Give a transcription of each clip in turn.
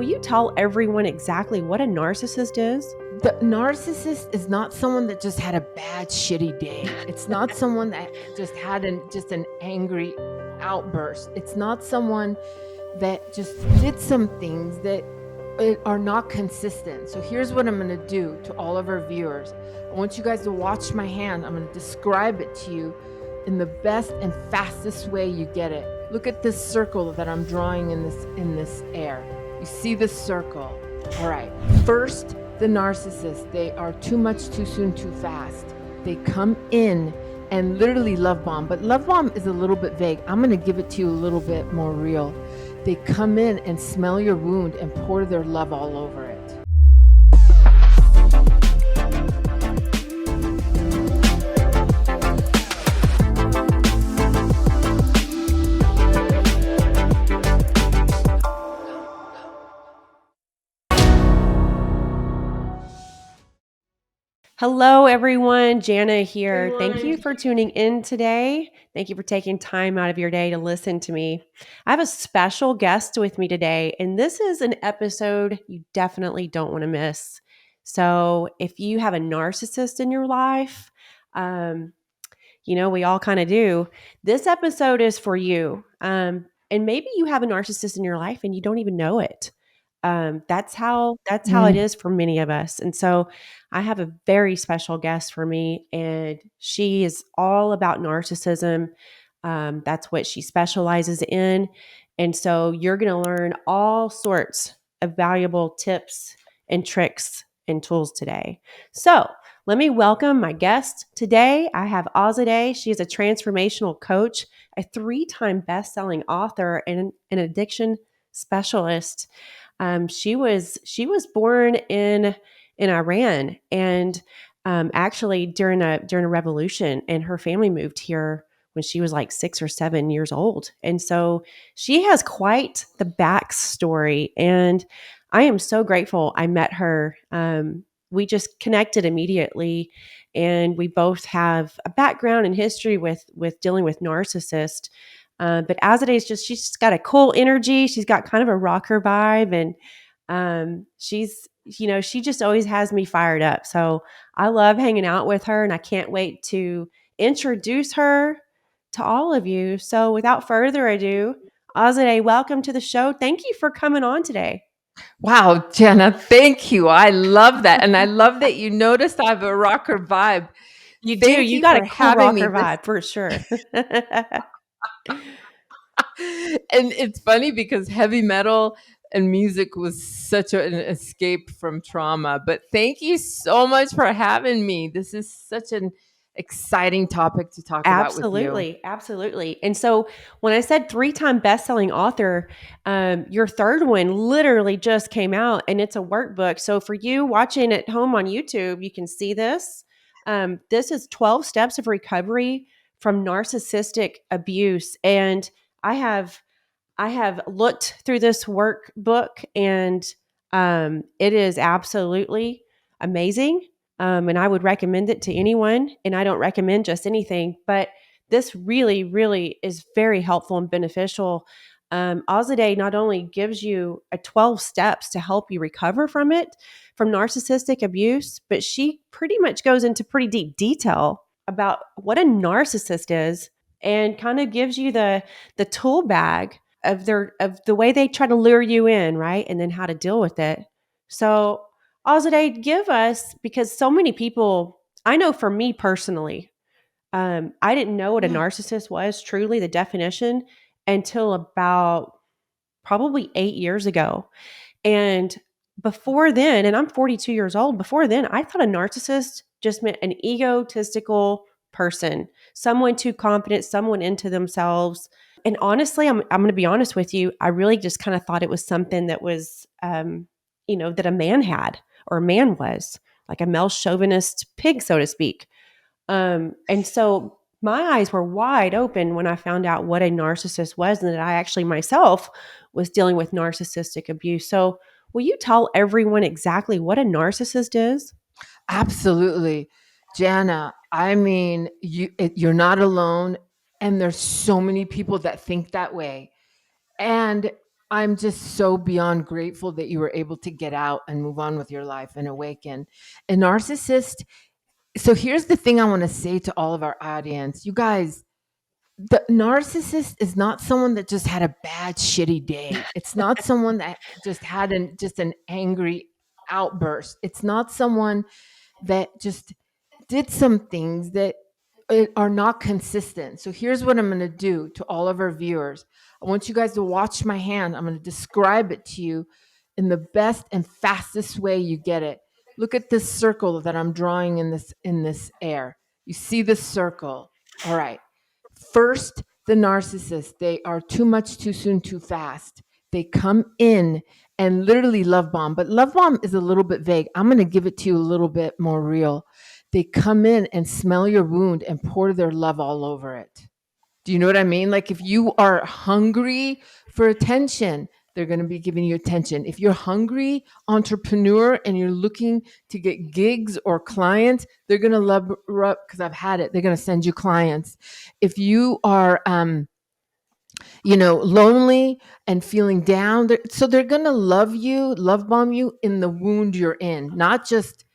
Will you tell everyone exactly what a narcissist is? The narcissist is not someone that just had a bad, shitty day. It's not someone that just had an angry outburst. It's not someone that just did some things that are not consistent. So here's what I'm going to do to all of our viewers. I want you guys to watch my hand. I'm going to describe it to you in the best and fastest way you get it. Look at this circle that I'm drawing in this air. You see this circle. All right. First, the narcissist, they are too much, too soon, too fast. They come in and literally love bomb, but love bomb is a little bit vague. I'm going to give it to you a little bit more real. They come in and smell your wound and pour their love all over it. Hello, everyone. Janna here. Thank you for tuning in today. Thank you for taking time out of your day to listen to me. I have a special guest with me today, and this is an episode you definitely don't want to miss. So, if you have a narcissist in your life, we all kind of do. This episode is for you. And maybe you have a narcissist in your life and you don't even know it. That's how it is for many of us. And so I have a very special guest for me, and she is all about narcissism. That's what she specializes in. And so you're going to learn all sorts of valuable tips and tricks and tools today. So let me welcome my guest today. I have Azadeh. She is a transformational coach, a 3-time best-selling author, and an addiction specialist. She was born in Iran, and actually during a revolution, and her family moved here when she was like 6 or 7 years old. And so she has quite the backstory, and I am so grateful I met her. We just connected immediately, and we both have a background and history with dealing with narcissists. But Azadeh is she's just got a cool energy. She's got kind of a rocker vibe, and she just always has me fired up. So I love hanging out with her, and I can't wait to introduce her to all of you. So without further ado, Azadeh, welcome to the show. Thank you for coming on today. Wow, Janna, thank you. I love that. And I love that you noticed I have a rocker vibe. You do. You got a cool rocker vibe for sure. And it's funny because heavy metal and music was such an escape from trauma. But thank you so much for having me. This is such an exciting topic to talk about with you. Absolutely. And so when I said 3-time best-selling author, your third one literally just came out, and it's a workbook. So for you watching at home on YouTube, you can see this. This is 12 Steps of Recovery from Narcissistic Abuse. And I have looked through this workbook, and it is absolutely amazing. And I would recommend it to anyone. And I don't recommend just anything, but this really, really is very helpful and beneficial. Azadeh not only gives you a 12 steps to help you recover from narcissistic abuse, but she pretty much goes into pretty deep detail about what a narcissist is, and kind of gives you the tool bag of the way they try to lure you in, right? And then how to deal with it. So Azadeh, give us, because so many people, I know for me personally, I didn't know what a narcissist was, truly the definition, until about probably 8 years ago. And before then, and I'm 42 years old, before then, I thought a narcissist just meant an egotistical person, someone too confident, someone into themselves. And honestly, I'm going to be honest with you, I really just kind of thought it was something that was, that a man had, or a man was, like a male chauvinist pig, so to speak. And so my eyes were wide open when I found out what a narcissist was, and that I actually myself was dealing with narcissistic abuse. So will you tell everyone exactly what a narcissist is? Absolutely. Janna, I mean, you're not alone. And there's so many people that think that way. And I'm just so beyond grateful that you were able to get out and move on with your life and awaken. A narcissist. So here's the thing I want to say to all of our audience. You guys, the narcissist is not someone that just had a bad shitty day. It's not someone that just had an angry outburst. It's not someone that just did some things that are not consistent. So here's what I'm going to do to all of our viewers. I want you guys to watch my hand. I'm going to describe it to you in the best and fastest way you get it. Look at this circle that I'm drawing in this air. You see this circle. All right. First, the narcissist, they are too much, too soon, too fast. They come in and literally love bomb, but love bomb is a little bit vague. I'm going to give it to you a little bit more real. They come in and smell your wound and pour their love all over it. Do you know what I mean? Like if you are hungry for attention, they're going to be giving you attention. If you're hungry entrepreneur and you're looking to get gigs or clients, they're going to love because I've had it. They're going to send you clients. If you are lonely and feeling down, so they're going to love you, love bomb you in the wound you're in, not just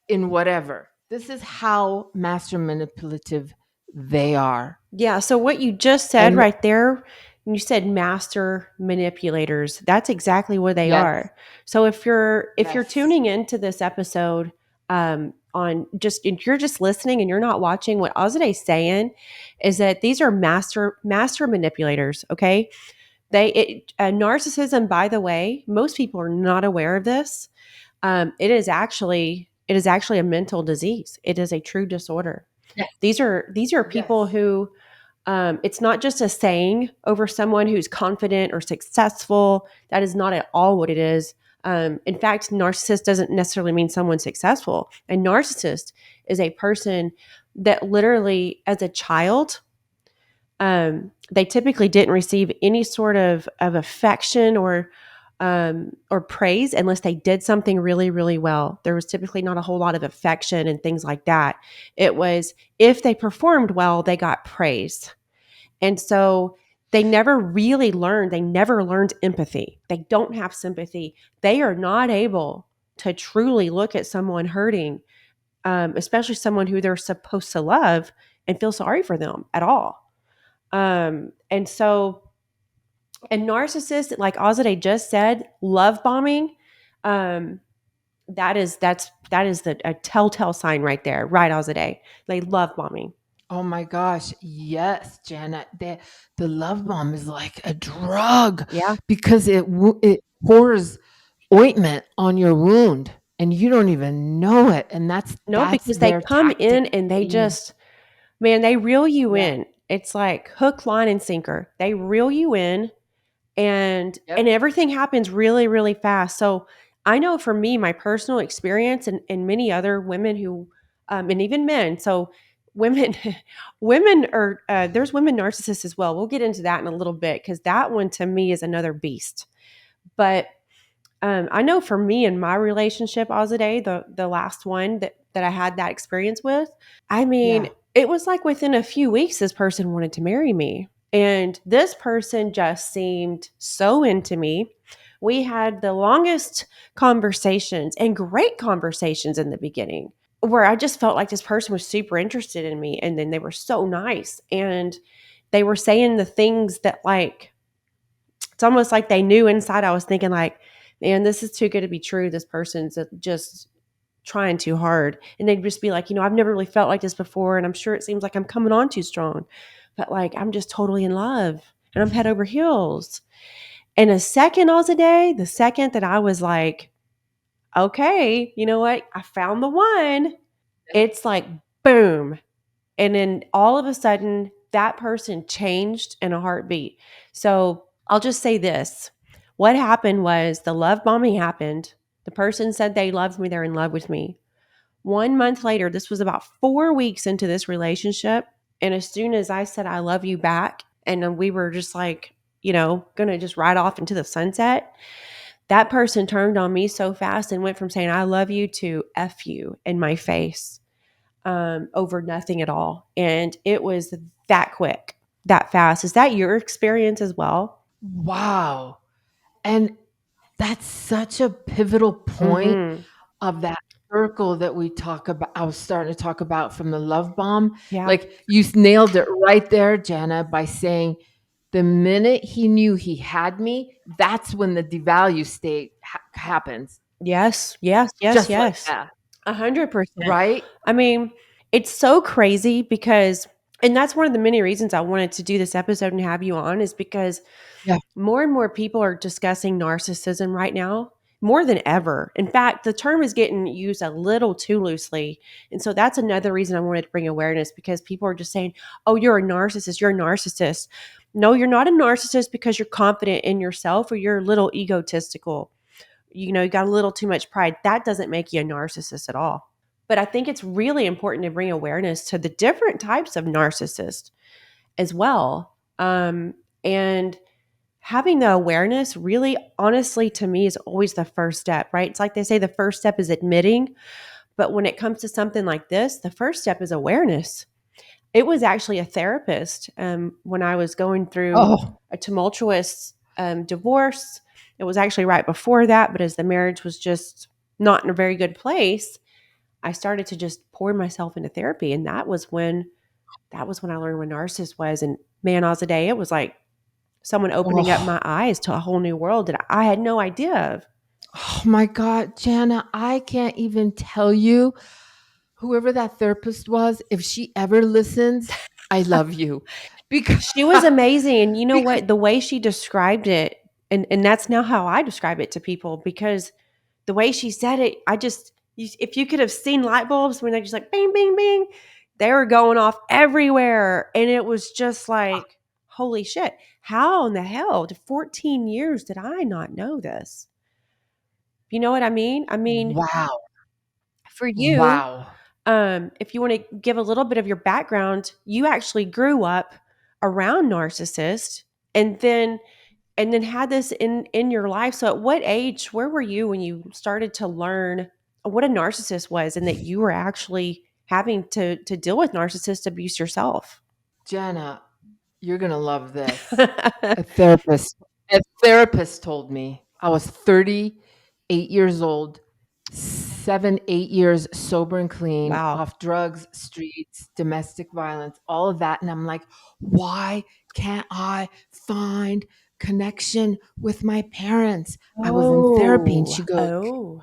in whatever. This is how master manipulative they are. Yeah, so what you just said And right there, you said master manipulators. That's exactly what they yes, are. So if you're yes. tuning into this episode on just if you're just listening and you're not watching, what Azadeh's saying is that these are master manipulators, okay? Narcissism, by the way, most people are not aware of this. It is actually a mental disease. It is a true disorder. Yes. These are people Yes. who it's not just a saying over someone who's confident or successful. That is not at all what it is. In fact, narcissist doesn't necessarily mean someone successful. A narcissist is a person that literally, as a child, they typically didn't receive any sort of affection or praise unless they did something really, really well. There was typically not a whole lot of affection and things like that. It was if they performed well, they got praise. And so they never learned empathy. They don't have sympathy. They are not able to truly look at someone hurting, especially someone who they're supposed to love and feel sorry for them at all. And so a narcissist, like Azadeh just said, love bombing, um, that is a telltale sign right there, right, Azadeh? They love bombing. Oh my gosh. Yes, Janna. The love bomb is like a drug Yeah. because it pours ointment on your wound and you don't even know it. And No, that's because they their come tactic in to and get you. they reel you Yeah. in. It's like hook, line, and sinker. They reel you in and Yep. everything happens really, really fast. So I know for me, my personal experience and many other women who and even men. So women women are there's women narcissists as well. We'll get into that in a little bit because that one to me is another beast. But I know for me in my relationship, Azadeh, the last one that I had that experience with, I mean, Yeah. it was like within a few weeks, this person wanted to marry me. And this person just seemed so into me. We had the longest conversations and great conversations in the beginning where I just felt like this person was super interested in me. And then they were so nice. And they were saying the things that, like, it's almost like they knew inside. I was thinking, like, man, this is too good to be true. This person's just trying too hard. And they'd just be like, I've never really felt like this before. And I'm sure it seems like I'm coming on too strong. But like, I'm just totally in love and I'm head over heels. And the second that I was like, okay, you know what? I found the one. It's like, boom. And then all of a sudden, that person changed in a heartbeat. So I'll just say this. What happened was the love bombing happened. The person said they loved me, they're in love with me. 1 month later, this was about 4 weeks into this relationship. And as soon as I said, I love you back, and we were just like, going to just ride off into the sunset, that person turned on me so fast and went from saying, I love you to F you in my face over nothing at all. And it was that quick, that fast. Is that your experience as well? Wow. And that's such a pivotal point Mhm. of that circle that we talk about. I was starting to talk about from the love bomb. Yeah. Like you nailed it right there, Janna, by saying the minute he knew he had me, that's when the devalue state happens. Yes, yes, yes, Just like yes. that, 100%. right? I mean, it's so crazy because and that's one of the many reasons I wanted to do this episode and have you on is because Yeah. more and more people are discussing narcissism right now more than ever. In fact, the term is getting used a little too loosely. And so that's another reason I wanted to bring awareness because people are just saying, oh, you're a narcissist. You're a narcissist. No, you're not a narcissist because you're confident in yourself or you're a little egotistical. You got a little too much pride. That doesn't make you a narcissist at all. But I think it's really important to bring awareness to the different types of narcissist as well. And having the awareness really, honestly, to me, is always the first step, right? It's like they say the first step is admitting. But when it comes to something like this, the first step is awareness. It was actually a therapist when I was going through Oh, a tumultuous divorce. It was actually right before that, but as the marriage was just not in a very good place, I started to just pour myself into therapy, and that was when I learned what narcissist was. And man, Azadeh, it was like someone opening up my oh, eyes to a whole new world that I had no idea of. oh my God, Janna, I can't even tell you whoever that therapist was, if she ever listens, I love you. Because She was amazing, and you know because what? The way she described it, and that's now how I describe it to people because the way she said it, if you could have seen light bulbs when they're just like bing, bing, bing, they were going off everywhere, and it was just like, holy shit! How in the hell? To 14 years did I not know this? You know what I mean? I mean, wow, for you, wow. if you want to give a little bit of your background, you actually grew up around narcissists, and then had this in your life. So at what age, where were you when you started to learn what a narcissist was and that you were actually having to deal with narcissist abuse yourself? Janna, you're gonna love this. A therapist a therapist told me I was 38 years old, 7, 8 years sober and clean, Wow. off drugs, streets, domestic violence, all of that, and I'm like, "Why can't I find connection with my parents?" I was in therapy, and Oh, oh.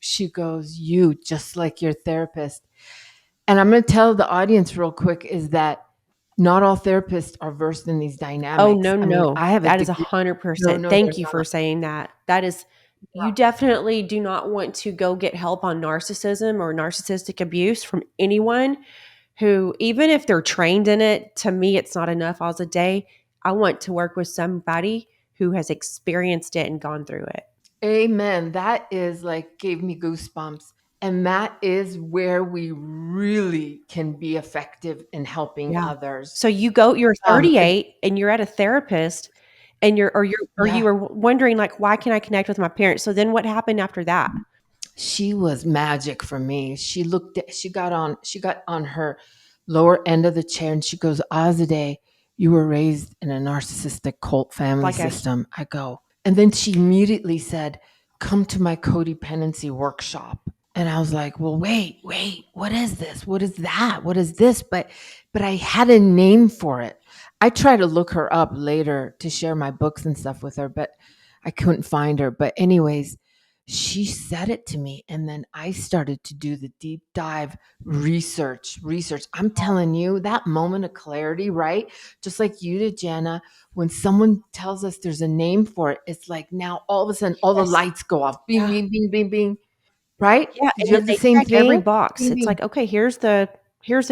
she goes "You, just like your therapist." And I'm gonna tell the audience real quick is that not all therapists are versed in these Oh, dynamics. no, I mean, no. I have a That is degree. No, 100%. no, they're Thank you for not. saying that. That is you definitely do not want to go get help on narcissism or narcissistic abuse from anyone who, even if they're trained in it, to me, it's not enough all a day. I want to work with somebody who has experienced it and gone through it. Amen. That is like gave me goosebumps. And that is where we really can be effective in helping Yeah. others. So you're Ag 38 and you're at a therapist and you yeah. were wondering like, why can I connect with my parents? So then what happened after that? She was magic for me. She got on her lower end of the chair and she goes, "Azadeh, you were raised in a narcissistic cult family Like a system." I go, and then she immediately said, "Come to my codependency workshop." And I was like, "Well, wait, what is this? What is that? What is this?" But I had a name for it. I tried to look her up later to share my books and stuff with her, but I couldn't find her. But anyways, she said it to me, and then I started to do the deep dive research. I'm telling you, that moment of clarity, right? Just like you did, Janna, when someone tells us there's a name for it, it's like now all of a sudden all the yes. lights go off. Bing, Yeah. bing, bing, bing, bing. Right? Yeah, Did and you then have the they same check every thing? box. Bing, It's bing. like, okay, here's the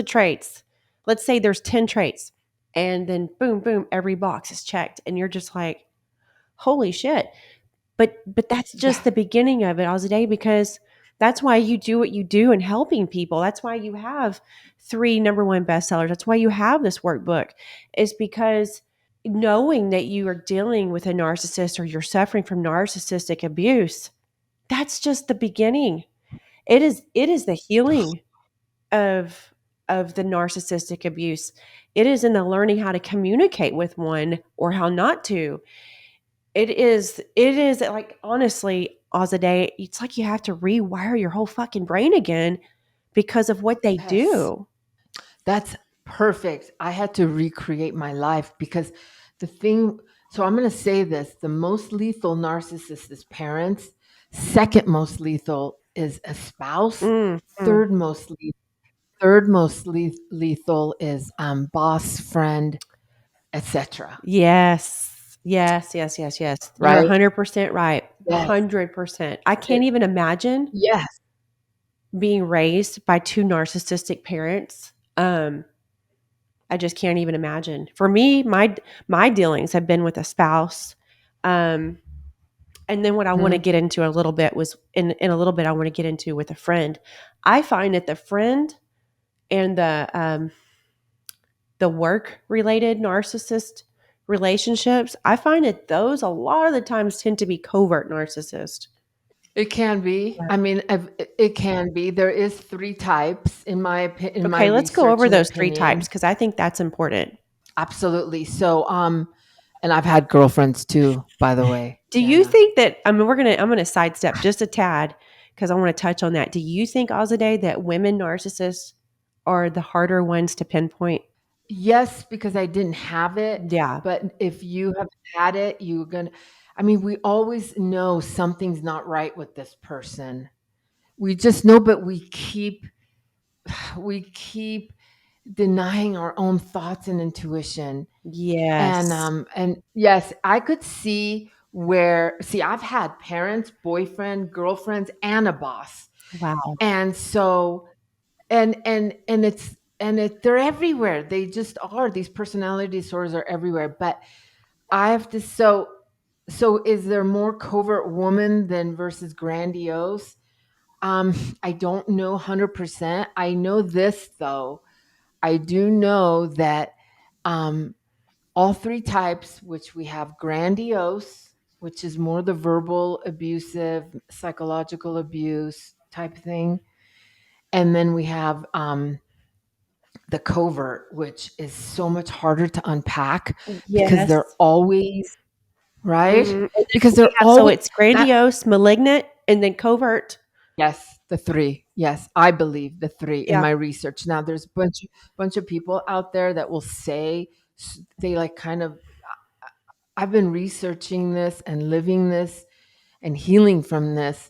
traits. Let's say there's 10 traits. And then boom, boom, every box is checked. And you're just like, holy shit. But that's Yeah. just the beginning of it, Azadeh, because that's why you do what you do in helping people. That's why you have 3 number 1 bestsellers. That's why you have this workbook, is because knowing that you are dealing with a narcissist or you're suffering from narcissistic abuse, that's just the beginning. It is the healing of the narcissistic abuse. It is in the learning how to communicate with one or how not to. It is like, honestly, Azadeh, it's like you have to rewire your whole fucking brain again because of what they Yes. do. That's perfect. I had to recreate my life because the thing, so I'm going to say this, the most lethal narcissist is parents, second most lethal is a spouse, Mm, mm. third most third most lethal is boss, friend, etc. Yes. Yes, yes, yes, yes. You're Right? 100% right. Yes. 100%. I It, can't even imagine yes. being raised by 2 narcissistic parents. I just can't even imagine. For me, my dealings have been with a spouse. Um, and then what I want to Mhm. get into a little bit was in a little bit I want to get into with a friend. I find that the friend and the work related narcissist relationships, I find that those a lot of the times tend to be covert narcissist. It can be. Yeah. I mean, it can be. There is three types in my Okay, let's go research over and those 3 types opinion. because I think that's important. Absolutely. So, and I've had girlfriends too, by the way, Do you Janna. think that, I mean, I'm gonna sidestep just a tad because I want to touch on that. Do you think, Azadeh, that women narcissists are the harder ones to pinpoint? Yes, because I didn't have it, Yeah. but if you have had it, you're gonna. I mean, we always know something's not right with this person. We just know, but we keep denying our own thoughts and intuition. Yes. And yes, I could see where see I've had parents, boyfriend, girlfriends, and a boss. Wow. And so and they're everywhere. They just are. These personality disorders are everywhere. But I have to so is there more covert woman than versus grandiose? I don't know 100%. I know this though. I do know that um all three types, which we have grandiose, which is more the verbal, abusive, psychological abuse type thing. And then we have the covert, which is so much harder to unpack because Yes. they're always, right? Mhm. And then Because we they're have, so always, it's not, grandiose, malignant, and then covert. yes, the three. Yes, I believe the three in Yeah. my research. Now, there's a bunch of people out there that will say they like kind of I've been researching this and living this and healing from this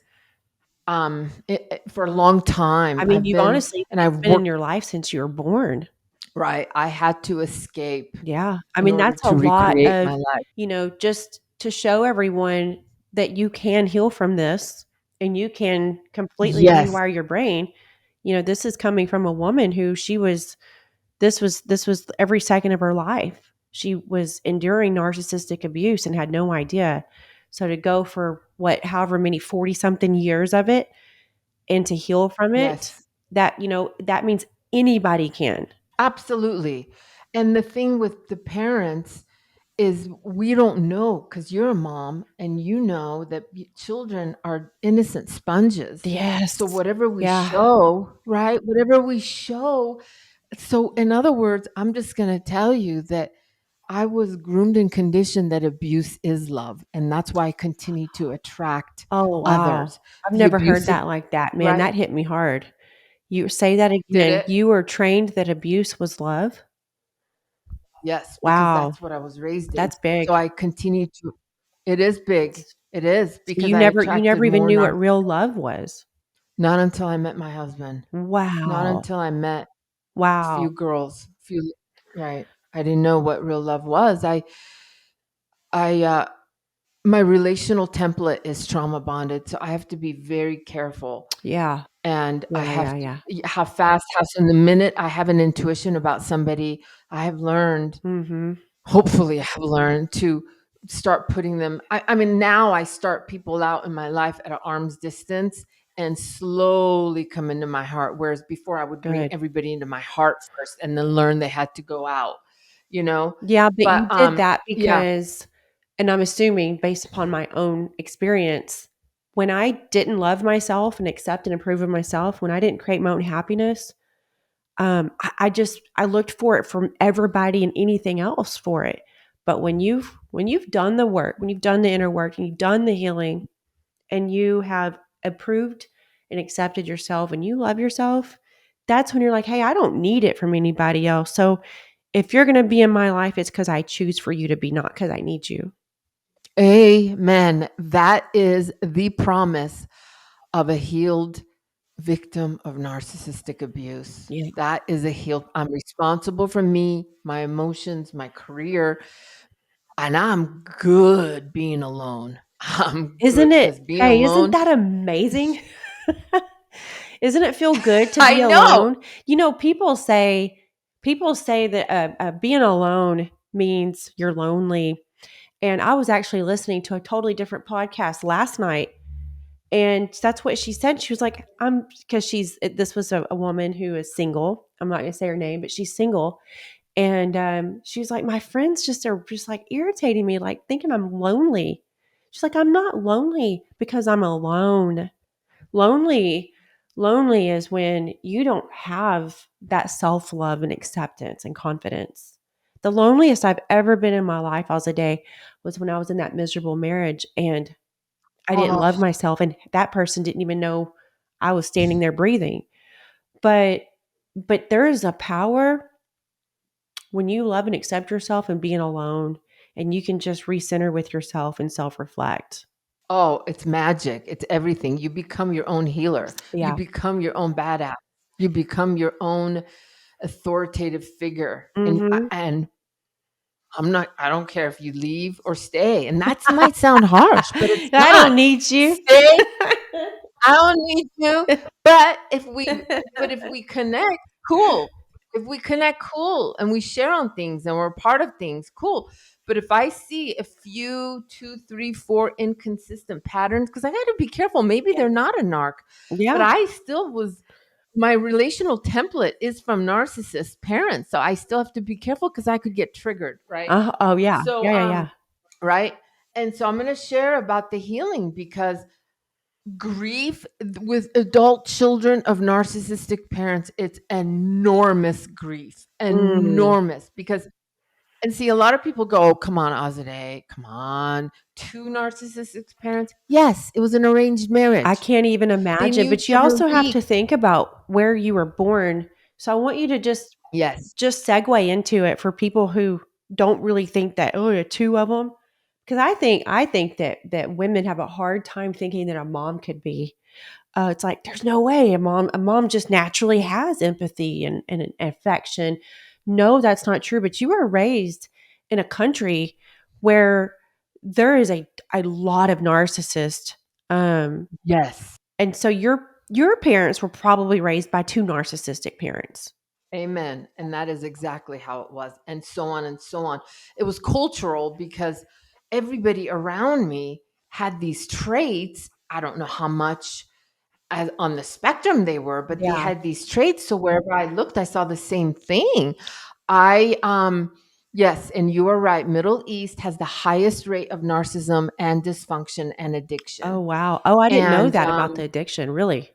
for a long time. I mean, I've you've been honestly, and it's I've been in worked your life since you were born. right. I had to escape Yeah. I in mean, order that's a to lot recreate of, my life. just to show everyone that you can heal from this and you can completely Yes, rewire your brain. This is coming from a woman who this was every second of her life. She was enduring narcissistic abuse and had no idea. So to go for however many 40 something years of it and to heal from it, yes, that means anybody can. absolutely. And the thing with the parents is we don't know because you're a mom and you know that children are innocent sponges. So Yes. whatever we Yeah. show, right? Whatever we show. So in other words, I'm just going to tell you that I was groomed and conditioned that abuse is love. And that's why I continue to attract Oh, wow. others. I've The never heard abusive, that like that. Man, right? that hit me hard. You say that Did again. it? You were trained that abuse was love? Yes, because Wow. that's what I was raised in. That's So big. I continue to, it is big. It's It is so because you I never attracted even more knew what real love was. not until I met my husband. Not Wow. until I met a Wow. few girls, few, right. I didn't know what real love was. I my relational template is trauma bonded, so I have to be very careful Yeah. and I Yeah, have yeah, to yeah. how fast, how soon the minute I have an intuition about somebody, I have learned, Mhm. hopefully I have learned to start putting them I mean, now I start people out in my life at an arm's distance and slowly come into my heart, whereas before I would bring Good. everybody into my heart first and then learn they had to go out, you know? Yeah, but But, you did that yeah. because, and I'm assuming based upon my own experience, when I didn't love myself and accept and approve of myself, when I didn't create my own happiness, I looked for it from everybody and anything else for it. But when you've done the work, when you've done the inner work and you've done the healing and you have approved and accepted yourself and you love yourself, that's when you're like, hey, I don't need it from anybody else. So if you're going to be in my life, it's because I choose for you to be, not because I need you. Amen. That is the promise of a healed victim of narcissistic abuse. Yeah. That is a healed. I'm responsible for me, my emotions, my career, and I'm good being alone. I'm good Isn't it? because being Hey, isn't alone, that amazing? Isn't it feel good to I be know. alone? People say that being alone means you're lonely. And I was actually listening to a totally different podcast last night, and that's what she said. She was like, "I'm," because this was a woman who is single. I'm not going to say her name, but she's single, and she was like, "My friends just are just like irritating me, like thinking I'm lonely." She's like, "I'm not lonely because I'm alone." Lonely, lonely is when you don't have that self-love and acceptance and confidence. The loneliest I've ever been in my life, Azadeh, was when I was in that miserable marriage and I didn't love Oh, myself and that person didn't even know I was standing there breathing. But there is a power when you love and accept yourself and being alone and you can just recenter with yourself and self-reflect. oh, it's magic. It's everything. You become your own healer. You Yeah. become your own badass. You become your own authoritative figure. Mhm. And I don't care if you leave or stay. And that might sound harsh, but it's I not. don't need you. Stay. I don't need you. But if we connect, cool. If we connect, cool. And we share on things and we're part of things, cool. But if I see a few, two, three, four inconsistent patterns, because I got to be careful. Maybe Yeah. they're not a narc, but Yeah. I still was. My relational template is from narcissist parents, so I still have to be careful because I could get triggered, right? Oh, yeah. So, Yeah, yeah, yeah. right. And so I'm going to share about the healing because grief with adult children of narcissistic parents, it's enormous grief, Mm. enormous. Because, and see, a lot of people go, oh, come on, Azadeh, come on. Two narcissistic parents. Yes, it was an arranged I marriage. can't even They imagine, knew but each you other also have to weeks. think about where you were born. So I want you to Yes. just segue into it for people who don't really think that, oh, there are two of them. Because I think that women have a hard time thinking that a mom could be. It's like there's no way a mom just naturally has empathy and an affection. No, that's not true. But you were raised in a country where there is a lot of narcissists. Um, Yes. and so your parents were probably raised by two narcissistic parents. Amen. And that is exactly how it was. And so on and so on. It was cultural because everybody around me had these traits. I don't know how much on the spectrum they were, but they Yeah. had these traits. So wherever I looked, I saw the same thing. I, yes, and you are right. Middle East has the highest rate of narcissism and dysfunction and Oh, addiction. wow. Oh, I didn't know And, that about the addiction, really.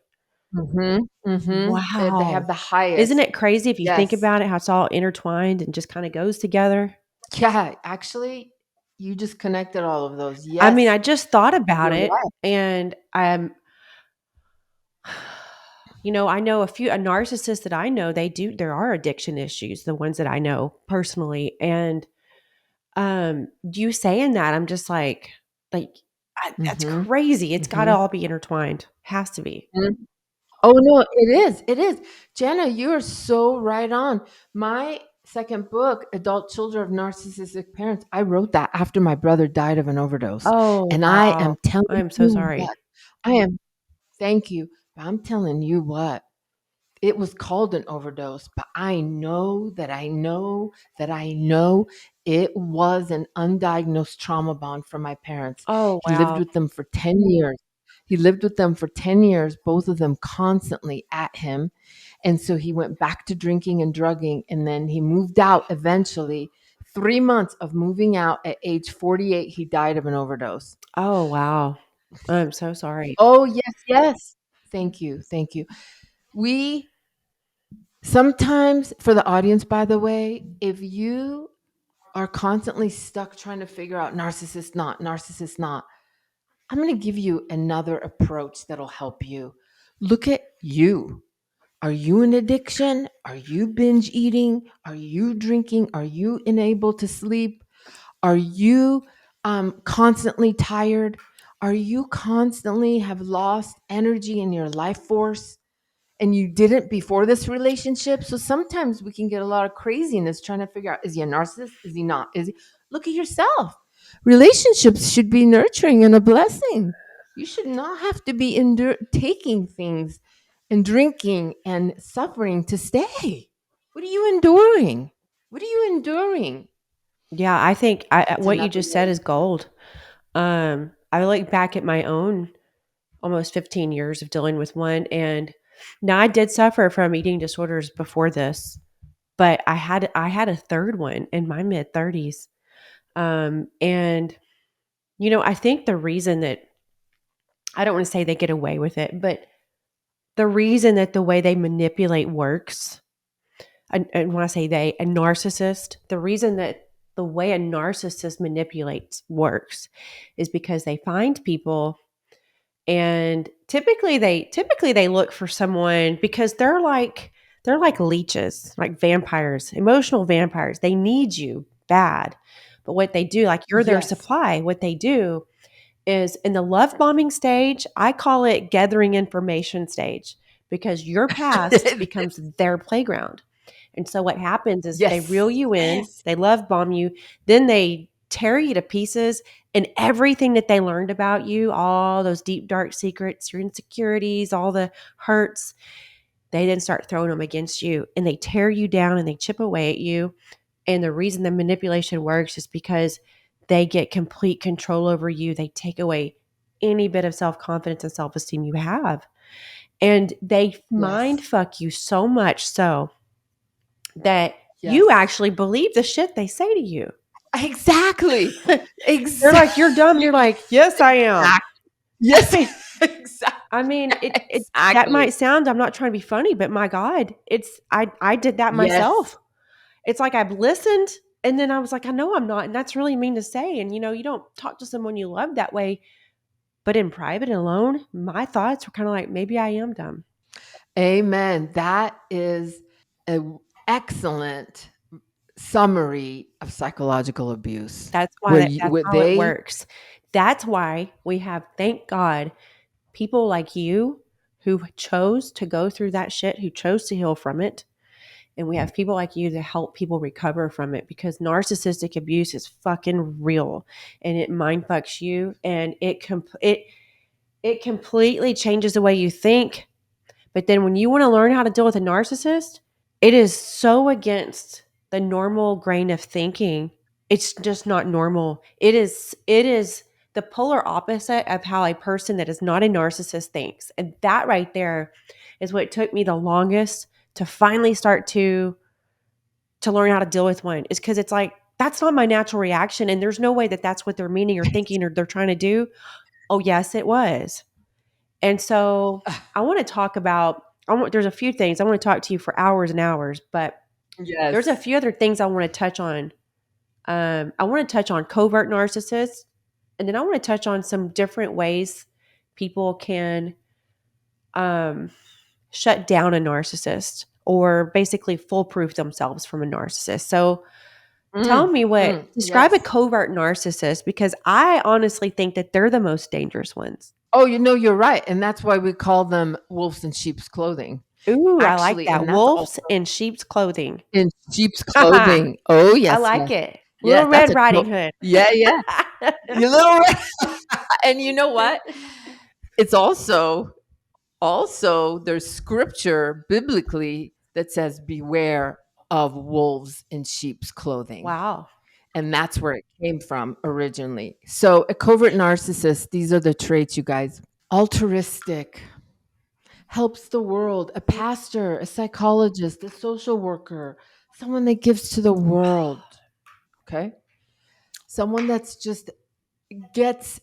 they have Wow. the Isn't highest. it crazy if you think Yes. about it, how it's all intertwined and just kind of goes together? Yeah, actually, you just connected all of those. I mean, Yes, I just thought about you're it right. and I know a narcissist that I know, there are addiction issues, the ones that I know personally. And you saying that, I'm just like that's Mhm, crazy. It's got to mhm, all be intertwined. Has to be. mhm. Oh, no, it is, it is. Janna, you are so right on. My second book, Adult Children of Narcissistic Parents, I wrote that after my brother died of an overdose, Oh, and I wow. am telling I am so you what, sorry. I am thank you, but I'm telling you what, it was called an overdose, but I know that I know that I know it was an undiagnosed trauma bond from my parents. Oh, He lived wow. with them for 10 years. He lived with them for 10 years, both of them constantly at him. And so he went back to drinking and drugging, and then he moved out eventually. 3 months of moving out at age 48, he died of an overdose. Oh, wow. I'm so sorry. Oh, yes, yes. Thank you. Thank you. We Sometimes, for the audience, by the way, if you are constantly stuck trying to figure out narcissist not, narcissist not, I'm going to give you another approach that'll help you. Look at you. Are you in addiction? Are you binge eating? Are you drinking? Are you unable to sleep? Are you constantly tired? Are you constantly have lost energy in your life force? And you didn't before this relationship. So sometimes we can get a lot of craziness trying to figure out, is he a narcissist? Is he not? Is he? Look at yourself. Relationships should be nurturing and a blessing. You should not have to be taking things and drinking and suffering to stay. What are you enduring? What are you enduring? Yeah, I think That's what you another just said way. is gold. I look back at my own almost 15 years of dealing with one, and now I did suffer from eating disorders before this, but I had a third one in my mid 30s. And I think the reason that I don't want to say they get away with it, but the reason that the way they manipulate works, and when I say they, a narcissist, the reason that the way a narcissist manipulates works is because they find people, and typically they look for someone because they're like leeches, like vampires, emotional vampires. They need you bad. But what they do, like you're their Yes. supply, what they do is in the love bombing stage, I call it gathering information stage, because your past becomes their playground. And so what happens is they Yes. reel you in, Yes. they love bomb you, then they tear you to pieces, and everything that they learned about you, all those deep dark secrets, your insecurities, all the hurts, they then start throwing them against you, and they tear you down and they chip away at you. And the reason the manipulation works is because they get complete control over you. They take away any bit of self confidence and self esteem you have. And they mind Yes. fuck you so much so that you Yes. actually believe the shit they say to you. Exactly. They're like, you're dumb. And Exactly. you're like, yes, I am. Exactly. I Yes. mean, Exactly. it that might Exactly. sound, I'm not trying to be funny, but my God, I did that Yes. myself. It's like I've listened, and then I was like, I know I'm not, and that's really mean to say. And you don't talk to someone you love that way, but in private and alone, my thoughts were kind of like, maybe I am dumb. Amen. That is an excellent summary of psychological abuse. That's Where how it they works. That's why we have, thank God, people like you who chose to go through that shit, who chose to heal from it. And we have people like you to help people recover from it, because narcissistic abuse is fucking real, and it mind fucks you, and it completely changes the way you think. But then when you want to learn how to deal with a narcissist, it is so against the normal grain of thinking. It's just not normal. It is the polar opposite of how a person that is not a narcissist thinks. And that right there is what took me the longest to finally start to learn how to deal with one, is because it's like, that's not my natural reaction, and there's no way that that's what they're meaning or thinking or they're trying to do. Oh yes, it was. And so I want to talk about, there's a few things I want to talk to you for hours and hours, but there's a yes. few other things I want to touch on. I want to touch on covert narcissists, and then I want to touch on some different ways people can um, shut down a narcissist, or basically foolproof themselves from a narcissist. So describe a Yes. covert narcissist, because I honestly think that they're the most dangerous ones. Oh, you're right. And that's why we call them wolves in sheep's clothing. Ooh, I like Actually, that. and that's Wolves also in sheep's clothing. in sheep's I clothing. Oh, yes, like yes. it. Yes, Little that's Red a Riding Hood. yeah, yeah. You little and you know what? It's also there's scripture biblically that says beware of wolves in sheep's clothing. Wow. And that's where it came from originally. So a covert narcissist, these are the traits, you guys. Altruistic, helps the world, a pastor, a psychologist, a social worker, someone that gives to the world. Okay. Someone that's just gets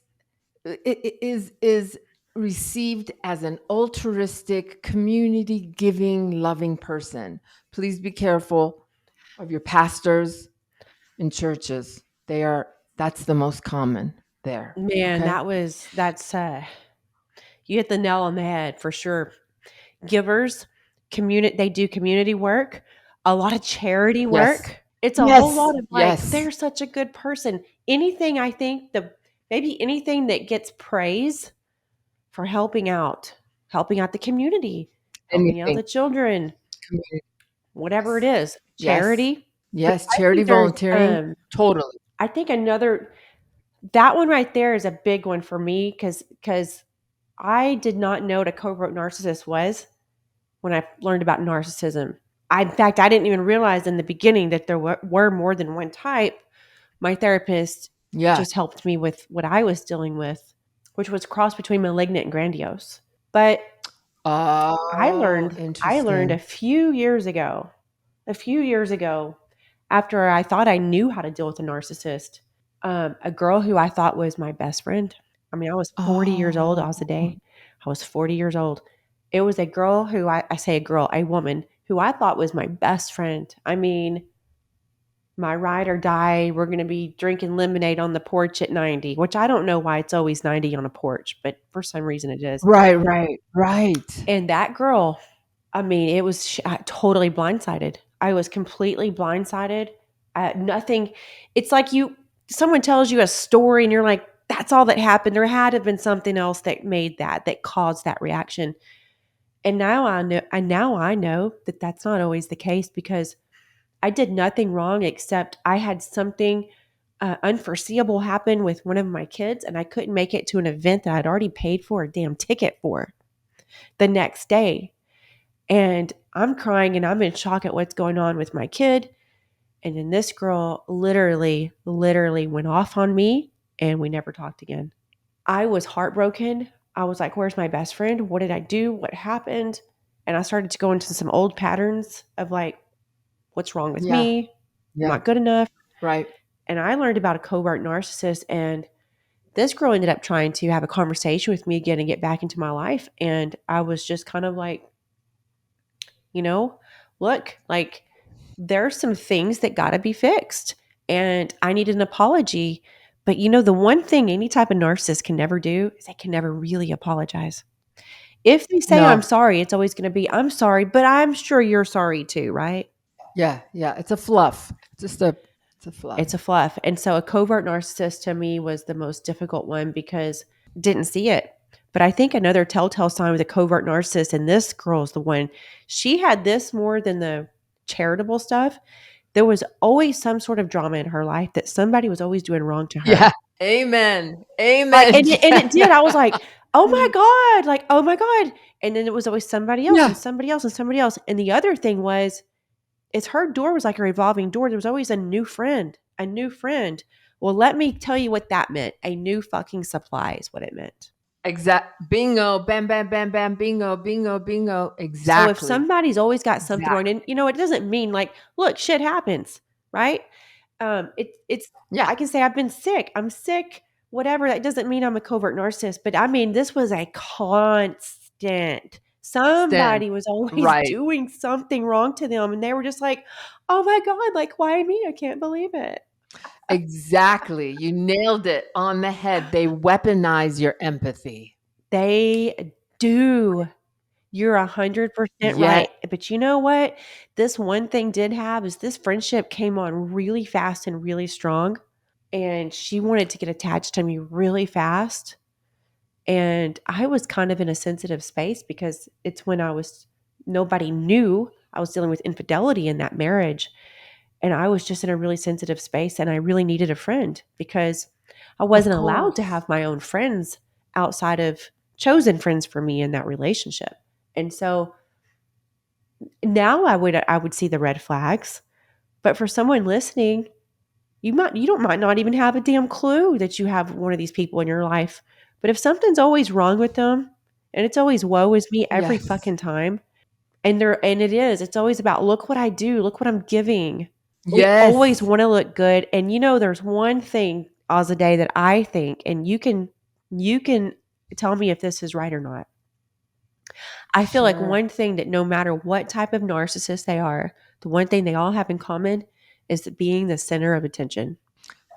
is received as an altruistic, community giving, loving person. Please be careful of your pastors, in churches. That's the most common there. Man, Okay. you hit the nail on the head for sure. Givers, they do community work, a lot of charity Yes. work. It's a whole Yes. lot of like, Yes. they're such a good person. Anything I think maybe anything that gets praise for helping out the community, helping out Anything. the children, Community. whatever it Yes. is, Yes. charity. But Yes. I Charity think there's volunteering. Totally. I think another that one right there is a big one for me because I did not know what a covert narcissist was when I learned about narcissism. In fact, I didn't even realize in the beginning that there were more than one type. My therapist Yeah. just helped me with what I was dealing with, which was cross between malignant and grandiose. But Oh, I learned interesting. a few years ago, after I thought I knew how to deal with a narcissist, a girl who I thought was my best friend. I mean, I was 40 years old, Oh, Azadeh. I was 40 years old. It was a girl who I say a girl, a woman who I thought was my best friend. I mean, my ride or die, we're going to be drinking lemonade on the porch at 90, which I don't know why it's always 90 on a porch, but for some reason it is. right, right, right. And that girl, I mean, it was totally blindsided. I was completely blindsided. Nothing. It's like someone tells you a story and you're like, that's all that happened. There had to have been something else that made that caused that reaction. And now I know that that's not always the case because I did nothing wrong except I had something unforeseeable happen with one of my kids and I couldn't make it to an event that I'd already paid for a damn ticket for the next day. And I'm crying and I'm in shock at what's going on with my kid. And then this girl literally went off on me and we never talked again. I was heartbroken. I was like, where's my best friend? What did I do? What happened? And I started to go into some old patterns of like, what's wrong with Yeah, me? I'm yeah, not good enough. right. And I learned about a covert narcissist. And this girl ended up trying to have a conversation with me again and get back into my life. And I was just kind of like, you know, look, like there's some things that got to be fixed. And I need an apology. But the one thing any type of narcissist can never do is they can never really apologize. If they say I'm No. sorry, it's always going to be I'm sorry, but I'm sure you're sorry too, right? Yeah, yeah. It's a fluff. It's a It's a fluff. fluff. And so a covert narcissist to me was the most difficult one because didn't see it. But I think another telltale sign with a covert narcissist, and this girl's the one, she had this more than the charitable stuff. There was always some sort of drama in her life that somebody was always doing wrong to Yeah. her. Amen. Like, Amen. and it Yeah, did. I was yeah. like, oh my God, like, oh my God. And then it was always somebody else and Yeah, somebody else and somebody else. And the other thing was, is her door was like a revolving door. There was always a new friend, a new friend. Well, let me tell you what that meant. A new fucking supply is what it meant. Bingo. Bam, bam, bam, bam. Bingo, bingo, bingo. So if Exactly. somebody's always got something wrong, Exactly. and it doesn't mean like, look, shit happens, right? It's Yeah. I can say I've been sick. I'm sick, whatever. That doesn't mean I'm a covert narcissist, but I mean this was a constant. Stand. Somebody was always Right. doing something wrong to them, and they were just like, "Oh my God, like why me? I can't believe it." Exactly. You nailed it on the head. They weaponize your empathy. They do. You're 100% Yet, right. But you know what? This one thing did have is this friendship came on really fast and really strong. And she wanted to get attached to me really fast. And I was kind of in a sensitive space because it's when nobody knew I was dealing with infidelity in that marriage. And I was just in a really sensitive space and I really needed a friend because I of wasn't allowed to course. have my own friends outside of chosen friends for me in that relationship. And so now I would see the red flags, but for someone listening, might not even have a damn clue that you have one of these people in your life. But if something's always wrong with them, and it's always woe is me every Yes. fucking time, it's always about look what I do, look what I'm giving. We always Yes. want to look good, and there's one thing, Azadeh, that I think, and you can tell me if this is right or not. I feel like Sure. one thing that no matter what type of narcissist they are, the one thing they all have in common is being the center of attention,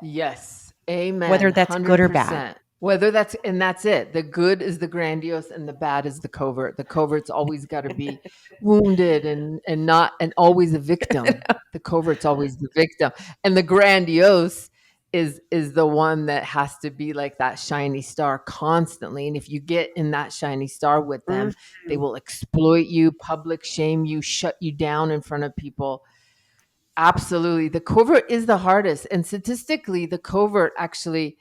Yes. Amen. whether that's good or bad. 100%. Whether that's and that's it. The good is the grandiose and the bad is the covert. The covert's always got to be wounded and not and always a victim. The covert's always the victim. And the grandiose is the one that has to be like that shiny star constantly. And if you get in that shiny star with them, they Mhm. will exploit you, public shame you, shut you down in front of people. Absolutely. The covert is the hardest. And statistically, the covert actually,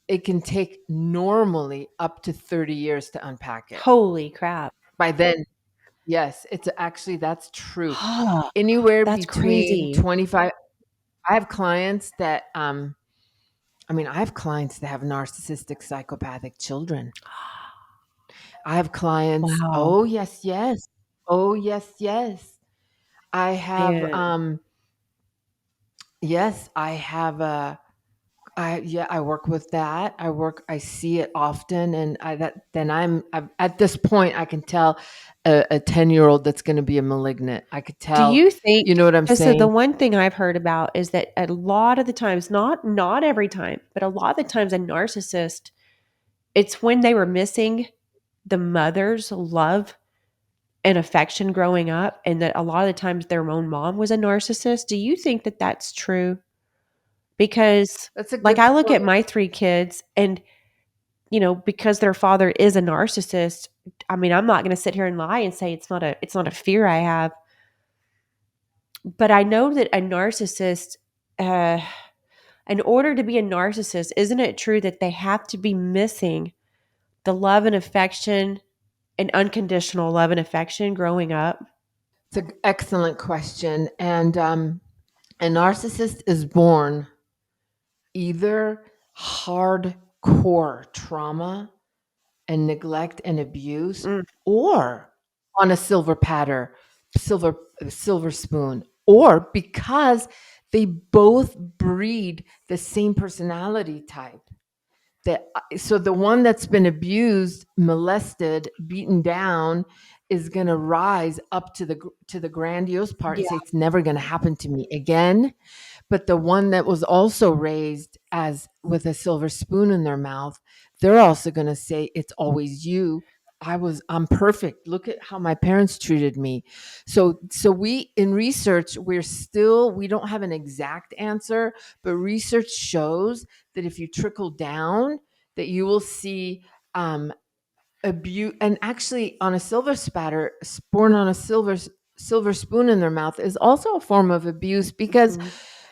it can take normally up to 30 years to unpack it. Holy crap. By then, yes, it's actually, that's true. Oh, Anywhere that's between crazy. 25, I have clients that, I have clients that have narcissistic psychopathic children. I have clients, Wow. oh, yes, yes. Oh, yes, yes. I have, Man. yes, I have, I work with that. I see it often, and at this point, I can tell a 10-year-old that's gonna be a malignant. I could Do tell, you think, you know what I'm so the saying? one thing I've heard about is that a lot of the times, not every time, but a lot of the times a narcissist, it's when they were missing the mother's love and affection growing up, and that a lot of the times their own mom was a narcissist. Do you think that that's true? Because, That's a like, good I look at point. my 3 kids and, because their father is a narcissist, I mean, I'm not gonna sit here and lie and say it's not a fear I have, but I know that a narcissist, uh, in order to be a narcissist, isn't it true that they have to be missing the love and affection and unconditional love and affection growing up? It's an excellent question, and, a narcissist is born either hardcore trauma and neglect and abuse, Mm, or on a silver silver spoon, or because they both breed the same personality type. That so the one that's been abused, molested, beaten down is going to rise up to the grandiose part and yeah. say it's never going to happen to me again. But the one that was also raised as with a silver spoon in their mouth, they're also going to say, it's always you. I'm perfect. Look at how my parents treated me. So we, in research, we don't have an exact answer, but research shows that if you trickle down, that you will see, abuse. And actually, on a silver spatter, born on a silver spoon in their mouth is also a form of abuse, Mhm.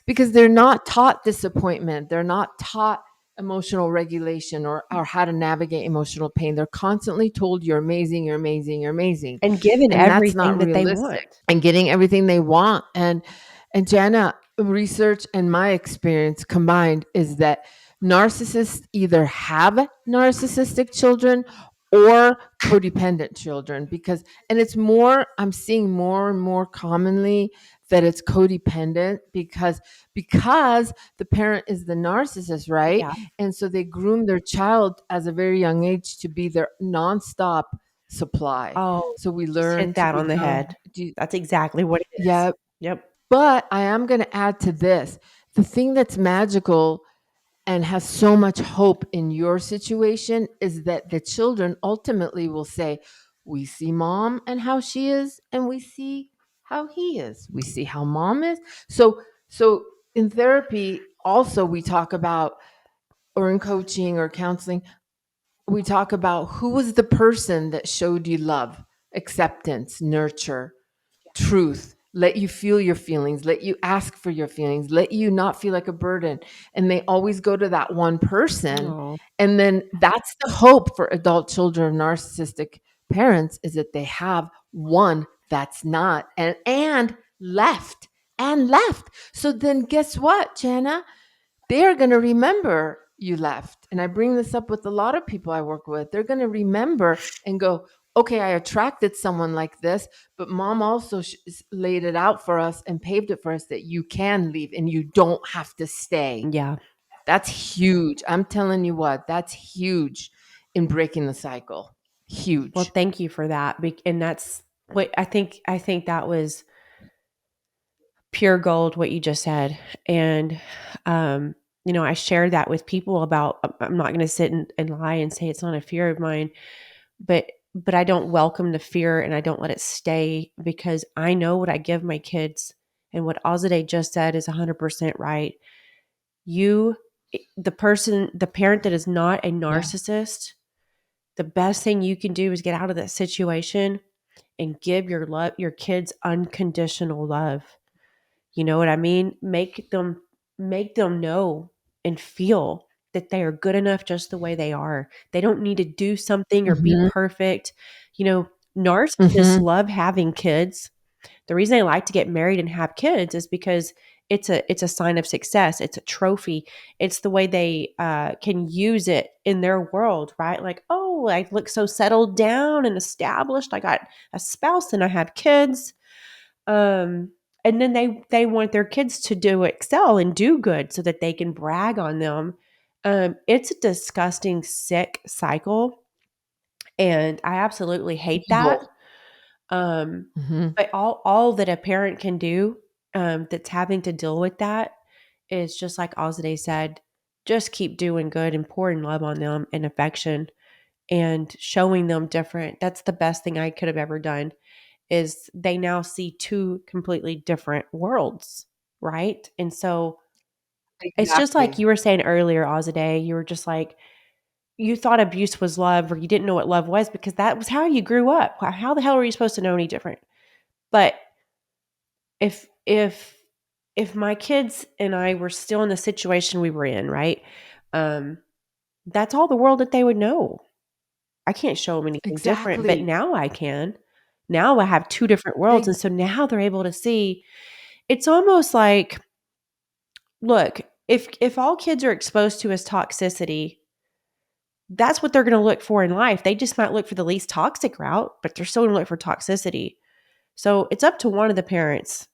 because they're not taught disappointment. They're not taught emotional regulation, or how to navigate emotional pain. They're constantly told you're amazing, you're amazing, you're amazing. And given And that's everything not that they realistic. want. And getting everything they want. And Janna, research and my experience combined is that narcissists either have narcissistic children or codependent children, because and it's more, I'm seeing more and more commonly that it's codependent, because the parent is the narcissist, right? Yeah. And so they groom their child as a very young age to be their nonstop supply. Oh, So we you just hit learn to that on the become, head. That's exactly what it is. yeah. Yep. But I am going to add to this, the thing that's magical and has so much hope in your situation is that the children ultimately will say, we see mom and how she is, and we see how he is. We see how mom is. So in therapy, also we talk about, or in coaching or counseling, we talk about who was the person that showed you love, acceptance, nurture, truth, let you feel your feelings, let you ask for your feelings, let you not feel like a burden. And they always go to that one person. Oh, And then that's the hope for adult children of narcissistic parents, is that they have one that's not, and left, and left. So then guess what, Jana? They're going to remember you left. And I bring this up with a lot of people I work with. They're going to remember and go, okay, I attracted someone like this, but mom also laid it out for us and paved it for us that you can leave and you don't have to stay. yeah. That's huge. I'm telling you what, that's huge in breaking the cycle. Well, Huge. thank you for that. And that's what I think that was pure gold what you just said. And, I share that with people about, I'm not going to sit and lie and say it's not a fear of mine, but I don't welcome the fear and I don't let it stay because I know what I give my kids. And what Azadeh just said is 100% right. You, the parent that is not a Yeah. narcissist, the best thing you can do is get out of that situation and give your kids unconditional love. You know what I mean? Make them know and feel that they are good enough just the way they are. They don't need to do something or be Mhm. perfect. You know, narcissists Mhm. love having kids. The reason they like to get married and have kids is because it's a sign of success. It's a trophy. It's the way they can use it in their world, right? Like, oh, I look so settled down and established. I got a spouse and I have kids. Um, and then they want their kids to do excel and do good so that they can brag on them. It's a disgusting, sick cycle, and I absolutely hate that. Evil. Um, Mhm. but all that a parent can do, that's having to deal with that is just like Azadeh said, just keep doing good and pouring love on them and affection and showing them different. That's the best thing I could have ever done is they now see two completely different worlds, right? And so it's just like Exactly. you were saying earlier, Azadeh, you were just like, you thought abuse was love or you didn't know what love was because that was how you grew up. How the hell are you supposed to know any different? But if my kids and I were still in the situation we were in, right? Um, that's all the world that they would know. I can't show them anything different, but Exactly. now I can. Now I have two different worlds, and Ex so now they're able to see. It's almost like, look, if all kids are exposed to is toxicity, that's what they're going to look for in life. They just might look for the least toxic route, but they're still going to look for toxicity. So it's up to one of the parents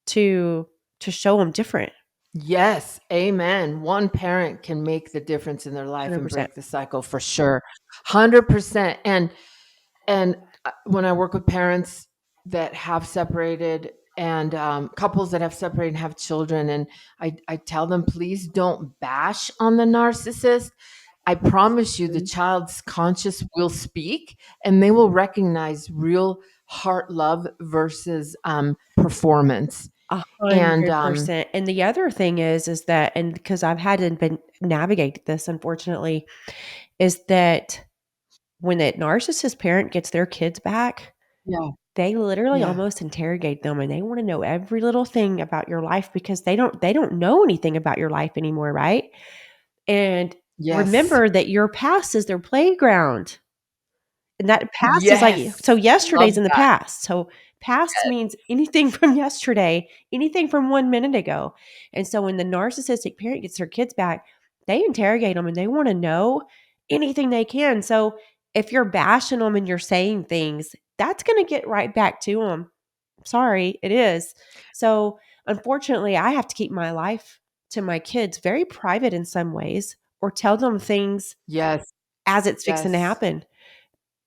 to show them different. Yes, amen. One parent can make the difference in their life and 100%. break the cycle for sure. 100%. And when I work with parents that have separated and couples that have separated and have children, and I tell them, please don't bash on the narcissist. I promise you, the child's conscious will speak and they will recognize real heart love versus performance. And 100%. And the other thing is that, and because I've had to been navigate this, unfortunately, is that when that narcissist parent gets their kids back, yeah, they literally yeah, almost interrogate them and they want to know every little thing about your life because they don't know anything about your life anymore, right? And yes, remember that your past is their playground. And that past is like, so yes. Love yesterday's in the that. past. So past means anything from yesterday, anything from 1 minute ago. And so when the narcissistic parent gets their kids back, they interrogate them and they want to know anything they can. So if you're bashing them and you're saying things, that's going to get right back to them. Sorry, it is. So unfortunately, I have to keep my life to my kids very private in some ways or tell them things Yes, as it's fixing to yes. happen,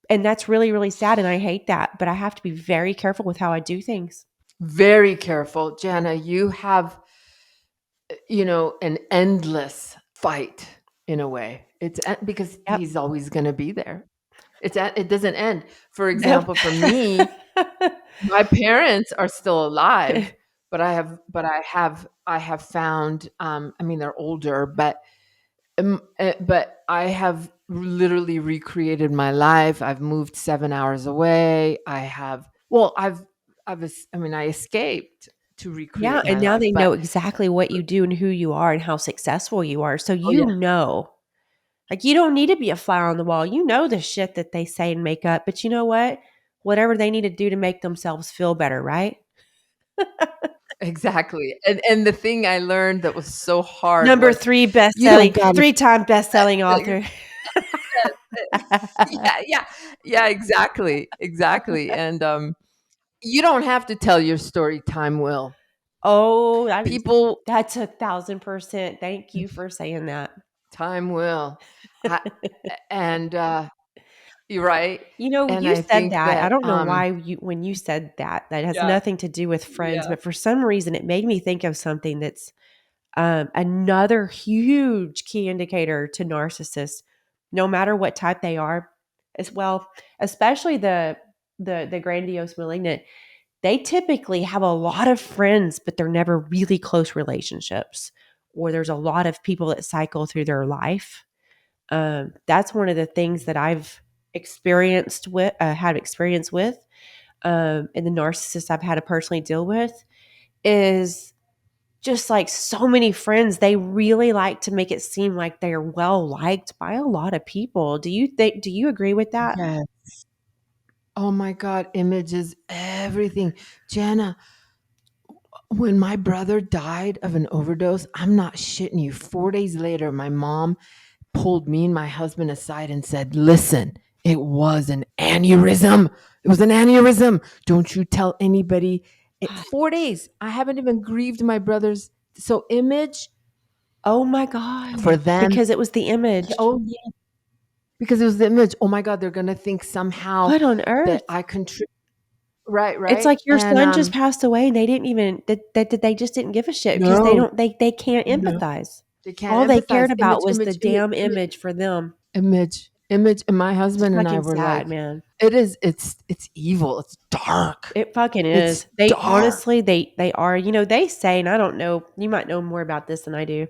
and that's really, really sad, and I hate that, but I have to be very careful with how I do things. Very careful. Jana, you have, an endless fight in a way. Because Yep. he's always going to be there. It doesn't end. For Nope. example, for me, my parents are still alive, but I have found, I mean, they're older, but I have literally recreated my life. I've moved 7 hours away. I escaped to Yeah, recreate and my now life, they know but exactly what you do and who you are and how successful you are, so oh, yeah. like, you don't need to be a fly on the wall, you know the shit that they say and make up, but you know what? Whatever they need to do to make themselves feel better, right? Exactly, and the thing I learned that was so hard Number was 3 you don't best-selling gotta 3-time best-selling author. yeah, yeah, yeah, exactly, exactly, and, you don't have to tell your story, time will. Oh, People that's 1,000%. Thank you for saying that. time will. I and, You're right. You know, And you I said think that. I that, don't know why when you said that, that has yeah, nothing to do with friends, yeah. but for some reason it made me think of something that's another huge key indicator to narcissists, no matter what type they are, as well, especially the grandiose malignant. They typically have a lot of friends, but they're never really close relationships, or there's a lot of people that cycle through their life. That's one of the things that I've experienced with, had experience with, and the narcissists I've had to personally deal with is just like so many friends. They really like to make it seem like they are well liked by a lot of people. Do you agree with that? Yeah. Oh my God, image is everything. Janna, when my brother died of an overdose, I'm not shitting you. 4 days later, my mom pulled me and my husband aside and said, "Listen, it was an aneurysm. It was an aneurysm. Don't you tell anybody." 4 days. I haven't even grieved my brother's. So, image Oh my God. for them. Because it was the image. Oh, yeah. Because it was the image. Oh my God, they're going to think somehow What on that earth? I contribute. Right, It's right. like your And son just passed away and they didn't even that they just didn't give a shit because no, they can't no. empathize. They can't All they cared empathize. about Image, was the image, image, damn image, image for them. image, image. And my It's husband and I fucking were sad, like, man. it's evil. It's dark. It fucking It's is. They dark. honestly they are. You know, they say, and I don't know, you might know more about this than I do.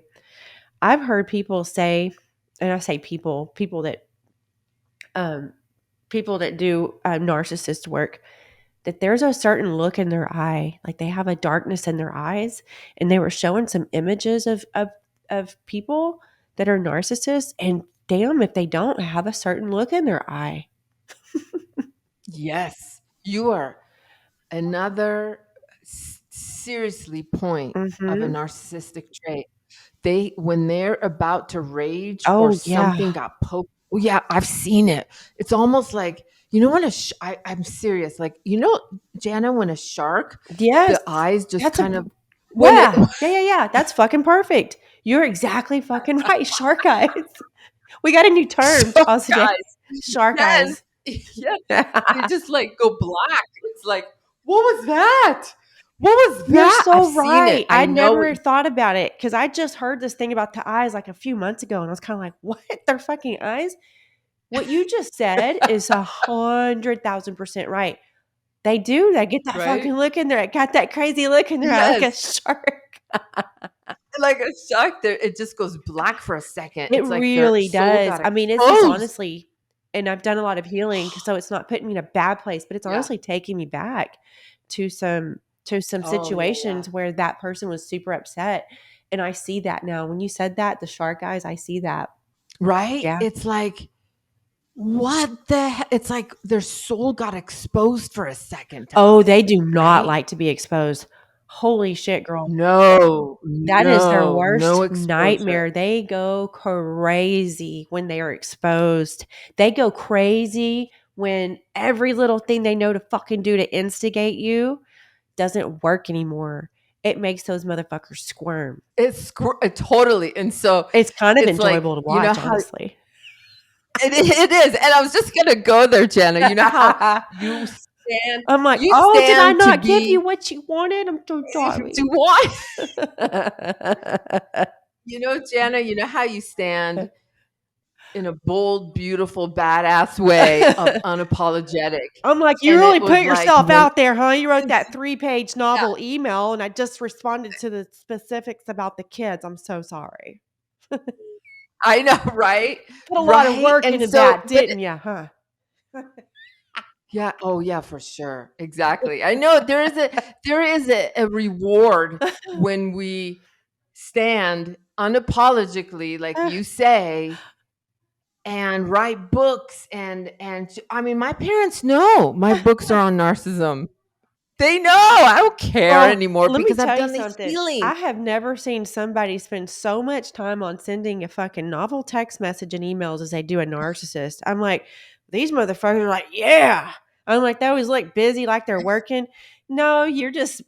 I've heard people say, and I say people that um people that do narcissist work, that there's a certain look in their eye, like they have a darkness in their eyes, and they were showing some images of people that are narcissists, and damn if they don't have a certain look in their eye. Yes. You are another seriously point of a Mhm. narcissistic trait. They when they're about to rage or Oh something yeah. got poked. Oh yeah, I've seen it. It's almost like when I'm serious. Like Janna, when a shark, Yes. the eyes just That's a kind of when it yeah. Yeah, yeah, yeah. That's fucking perfect. You're exactly fucking right. Shark eyes. We got a new term, shark Azadeh. eyes. Shark Yes, eyes. yes. They just like go black. It's like, what was that? What was You're that? I've so seen it. right. I I know never it. thought about it because I just heard this thing about the eyes like a few months ago, and I was kind of like, "What? They're fucking eyes?" What you just said is 100,000% right. They do. They get that Right? fucking look in there. Got that crazy look in their eye like a Yes. shark. Like a shark there, it just goes black for a second. It It's like their really soul does. got I mean, this is exposed. honestly, and I've done a lot of healing, so it's not putting me in a bad place, but it's Yeah. honestly taking me back to some Oh, yeah, yeah. situations where that person was super upset, and I see that now. When you said that, the shark eyes, I see that. Right? Yeah. It's like, what the he it's like their soul got exposed for a second to Oh, us, they do not right? like to be exposed. Holy shit, girl. No, That is their no, no worst exposure. nightmare. They go crazy when they are exposed. They go crazy when every little thing they know to fucking do to instigate you doesn't work anymore. It makes those motherfuckers squirm. Totally, and so It's kind of it's like, enjoyable to watch, how honestly. it is, and I was just gonna go there, Janna. You know how you stand I'm like, you oh, did I stand to not give you be what you wanted? I'm so to sorry. want Janna, you know how you stand in a bold, beautiful, badass way of unapologetic, I'm like, "You and really it was put like yourself when out there, huh? You wrote it's that three-page yeah, novel email, and I just responded to the specifics about the kids. I'm so sorry." I know, right? Put a lot of Right? work And into so that, but didn't you, huh? yeah, oh yeah, for sure. Exactly. I know there is a reward when we stand unapologetically, like you say, and write books and I mean, my parents know my books are on narcissism. They know. I don't care Well, anymore let me because I've tell you done the something. healing. I have never seen somebody spend so much time on sending a fucking novel text message and emails as they do a narcissist. I'm like, these motherfuckers are like, yeah. I'm like, they always look busy like they're working. No, you're just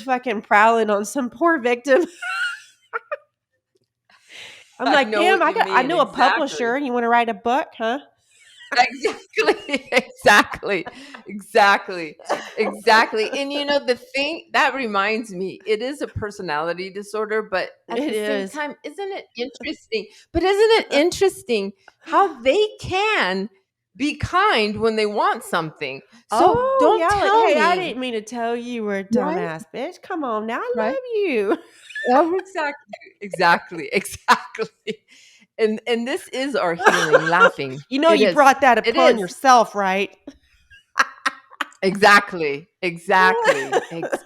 fucking prowling on some poor victim. I'm I like, know damn, what you I mean. know a Exactly. publisher and you want to write a book, huh? Exactly, exactly, exactly, exactly. And the thing that reminds me, it is a personality disorder, but at It the same is. time, isn't it interesting? But isn't it interesting how they can be kind when they want something? So Oh, don't yeah, like, tell "Hey, I me, didn't mean to tell you were a right? dumbass bitch. Come on now, I Right? love you." Oh, exactly, exactly, exactly. And this is our healing, laughing. You know It you is. brought that It upon is. yourself, right? Exactly, exactly.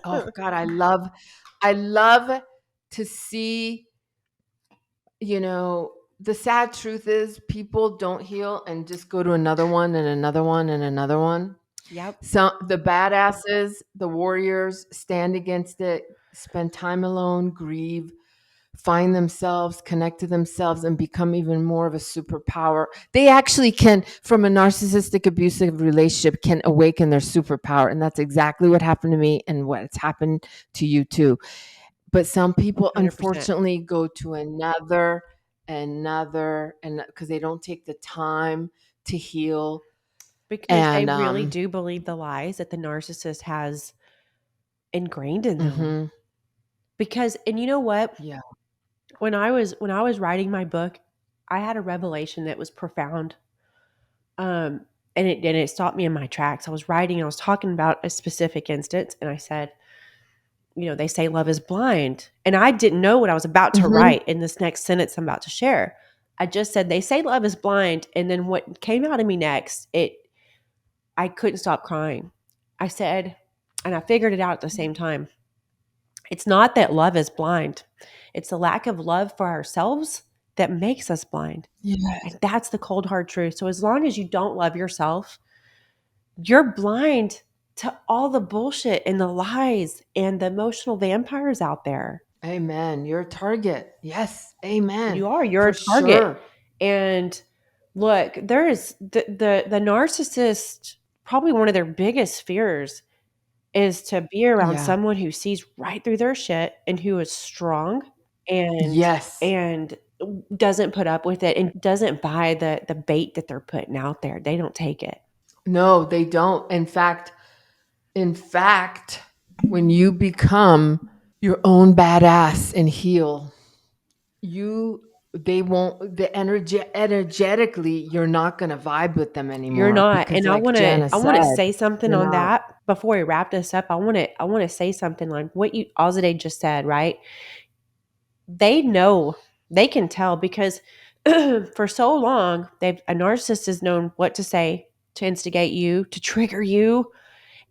Oh god, I love to see, you know, the sad truth is people don't heal and just go to another one and another one and another one. Yep, So the badasses, the warriors stand against it, spend time alone, grieve, find themselves, connect to themselves, and become even more of a superpower. They actually can, from a narcissistic abusive relationship, can awaken their superpower. And that's exactly what happened to me and what's happened to you too. But some people 100%. unfortunately go to another, and because they don't take the time to heal. Because they And really do believe the lies that the narcissist has ingrained in them. mhm, Because and you know what? yeah. When I was writing my book, I had a revelation that was profound. And it stopped me in my tracks. I was writing and I was talking about a specific instance, and I said, they say love is blind. And I didn't know what I was about to Mhm. write in this next sentence I'm about to share. I just said they say love is blind, and then what came out of me next, I couldn't stop crying. I said, and I figured it out at the same time. It's not that love is blind. It's the lack of love for ourselves that makes us blind. Yeah. And that's the cold hard truth. So as long as you don't love yourself, you're blind to all the bullshit and the lies and the emotional vampires out there. Amen. You're a target. Yes. Amen. You're For a target. sure. And look, there is the narcissist, probably one of their biggest fears is to be around Yeah. someone who sees right through their shit and who is strong and Yes. and doesn't put up with it and doesn't buy the bait that they're putting out there. They don't take it. No, they don't. In fact, when you become your own badass and heal, you they won't the energetically you're not going to vibe with them You're anymore not. because And I like wanna Janna I wanna said, say something you're on not. that before we wrap this up. I wanna say something like what you Azadeh just said, right? They know, they can tell because for so long, a narcissist has known what to say to instigate you, to trigger you,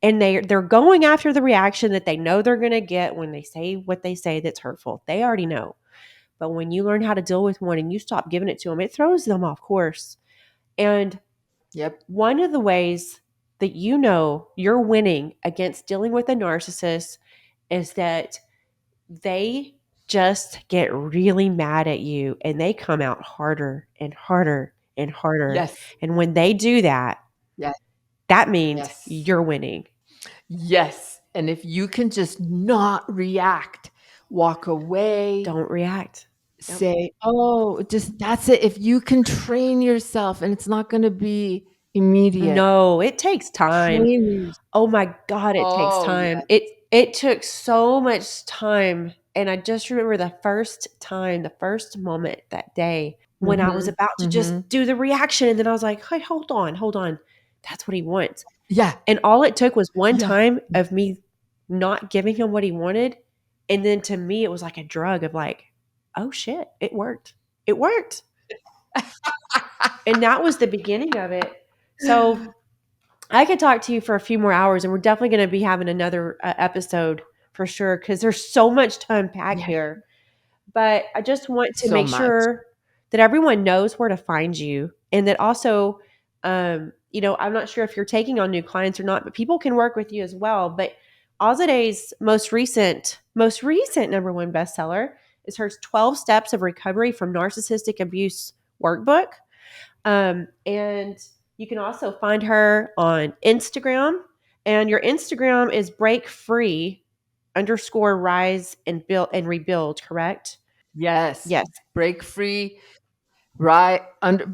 and they're going after the reaction that they know they're gonna get when they say what they say that's hurtful. They already know. But when you learn how to deal with one and you stop giving it to them, it throws them off course. And Yep. one of the ways that you know you're winning against dealing with a narcissist is that they just get really mad at you and they come out harder and harder and harder. Yes. And when they do that, Yes. that means Yes. you're winning. Yes. And if you can just not react, walk away, Don't react. Yep. say, "Oh, just that's it." If you can train yourself, and it's not gonna be immediate. No, it takes time. Train yours Oh my god, it takes Oh, time. yes. It took so much time, and I just remember the first time, the first moment that day when I was Mhm, about to just mhm. do the reaction, and then I was like, "Hey, hold on, hold on. That's what he wants." Yeah, And all it took was one yeah. time of me not giving him what he wanted, and then to me, it was like a drug of like, "Oh shit, it worked. It worked." And that was the beginning of it. So I could talk to you for a few more hours, and we're definitely going to be having another episode for sure because there's so much to unpack Yeah, here. But I just want to so make much. sure that everyone knows where to find you, and that also, I'm not sure if you're taking on new clients or not, but people can work with you as well. But Azadeh's most recent number one bestseller is her 12 Steps of Recovery from Narcissistic Abuse workbook. And you can also find her on Instagram. And your Instagram is break free underscore rise and build and rebuild, correct? Yes, Yes. break free. Right.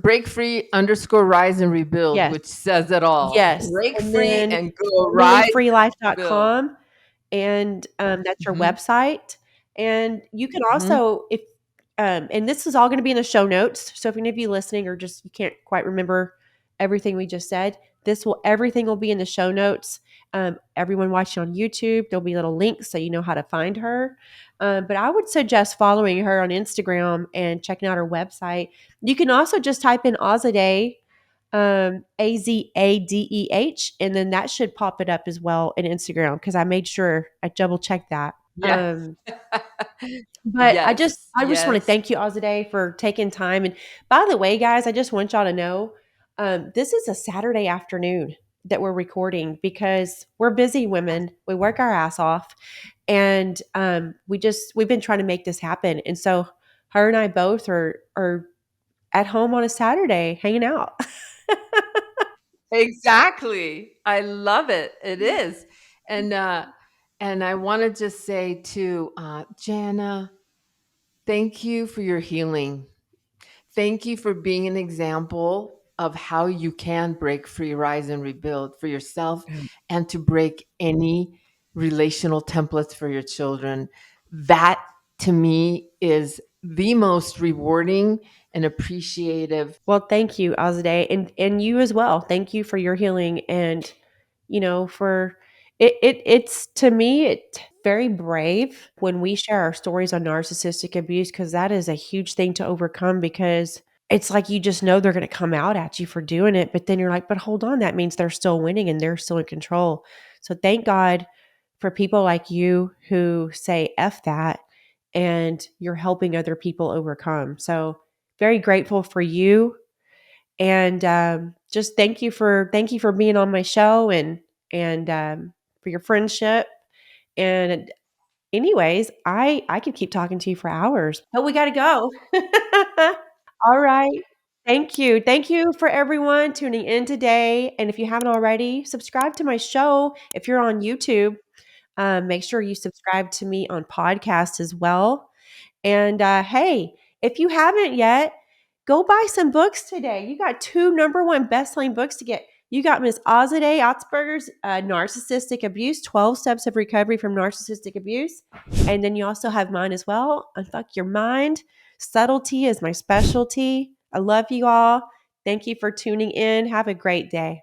Break free underscore rise and rebuild, Yes. which says it all. Yes. Break And free then and go rise and rebuild. familyfreelife.com, and that's your Hmm. website. And you can Hmm. also, if and this is all going to be in the show notes. So if any of you listening or just you can't quite remember everything we just said, everything will be in the show notes. Everyone watching on YouTube, there'll be little links so you know how to find her. But I would suggest following her on Instagram and checking out her website. You can also just type in Azadeh, Azadeh, and then that should pop it up as well in Instagram because I made sure I double checked that. Yes. But Yes. I just want to Yes. thank you, Azadeh, for taking time. And by the way, guys, I just want y'all to know this is a Saturday afternoon that we're recording because we're busy women. We work our ass off, and we've been trying to make this happen. And so her and I both are at home on a Saturday hanging out. Exactly. I love it. It is. And I want to just say to Janna, thank you for your healing. Thank you for being an example of how you can break free, rise, and rebuild for yourself and to break any relational templates for your children. That to me is the most rewarding and appreciative. Well, thank you, Azadeh, and you as well. Thank you for your healing, and for it's to me it's very brave when we share our stories on narcissistic abuse because that is a huge thing to overcome because it's like you just know they're going to come out at you for doing it, but then you're like, but hold on, that means they're still winning and they're still in control. So thank God for people like you who say F that and you're helping other people overcome. So very grateful for you, and just thank you for being on my show, and for your friendship. And anyways, I could keep talking to you for hours, but we got to go. All right. Thank you for everyone tuning in today. And if you haven't already, subscribe to my show. If you're on YouTube, make sure you subscribe to me on podcast as well. And hey, if you haven't yet, go buy some books today. You got two number one best-selling books to get. You got Miss Azadeh Atzberger's Narcissistic Abuse, 12 Steps of Recovery from Narcissistic Abuse. And then you also have mine as well, Unfuck Your Mind. Subtlety is my specialty. I love you all. Thank you for tuning in. Have a great day.